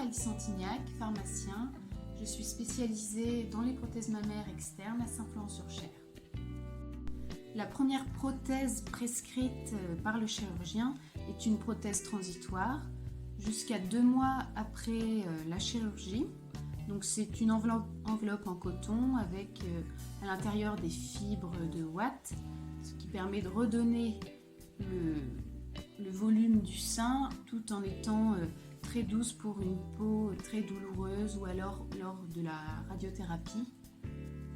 Alice Santignac, pharmacien. Je suis spécialisée dans les prothèses mammaires externes à Saint-Florent-sur-Cher. La première prothèse prescrite par le chirurgien est une prothèse transitoire jusqu'à 2 mois après la chirurgie. Donc c'est une enveloppe en coton avec à l'intérieur des fibres de Watt, ce qui permet de redonner le volume du sein tout en étant très douce pour une peau très douloureuse ou alors lors de la radiothérapie.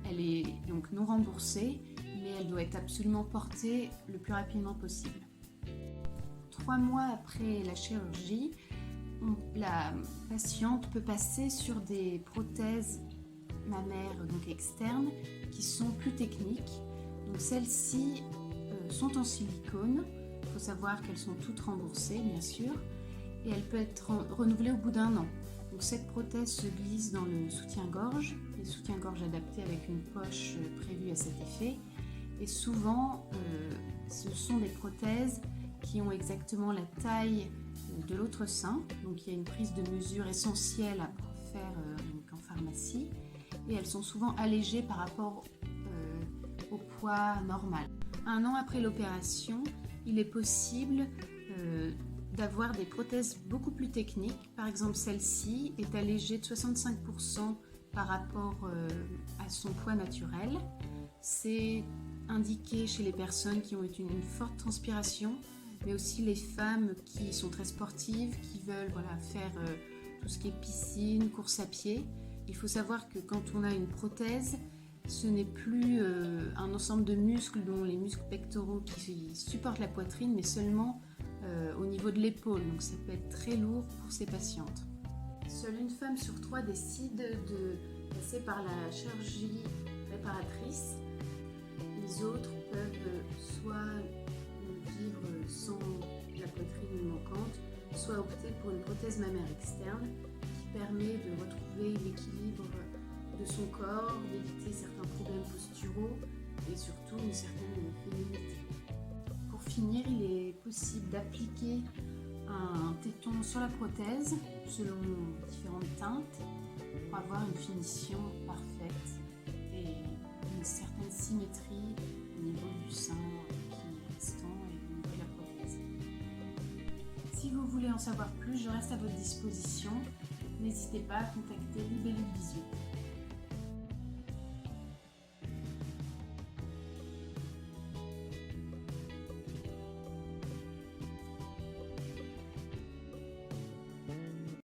Elle est donc non remboursée, mais elle doit être absolument portée le plus rapidement possible. 3 mois après la chirurgie, la patiente peut passer sur des prothèses mammaires donc externes qui sont plus techniques. Donc celles-ci sont en silicone. Il faut savoir qu'elles sont toutes remboursées bien sûr et elle peut être renouvelée au bout d'1 an. Donc cette prothèse se glisse dans le soutien-gorge, les soutiens-gorge adaptés avec une poche prévue à cet effet. Et souvent, ce sont des prothèses qui ont exactement la taille de l'autre sein. Donc il y a une prise de mesure essentielle à faire en pharmacie. Et elles sont souvent allégées par rapport au poids normal. 1 an après l'opération, il est possible d'avoir des prothèses beaucoup plus techniques. Par exemple, celle-ci est allégée de 65% par rapport à son poids naturel. C'est indiqué chez les personnes qui ont eu une forte transpiration, mais aussi les femmes qui sont très sportives, qui veulent faire tout ce qui est piscine, course à pied. Il faut savoir que quand on a une prothèse, ce n'est plus un ensemble de muscles, dont les muscles pectoraux qui supportent la poitrine, mais seulement au niveau de l'épaule. Donc ça peut être très lourd pour ces patientes. Seule une femme sur 3 décide de passer par la chirurgie réparatrice. Les autres peuvent soit vivre sans la poitrine manquante, soit opter pour une prothèse mammaire externe qui permet de retrouver l'équilibre de son corps, d'éviter certains problèmes posturaux et surtout une certaine féminité. Pour finir, il est possible d'appliquer un téton sur la prothèse selon différentes teintes pour avoir une finition parfaite et une certaine symétrie au niveau du sein qui est restant et au niveau de la prothèse. Si vous voulez en savoir plus, je reste à votre disposition. N'hésitez pas à contacter Libellule Visio.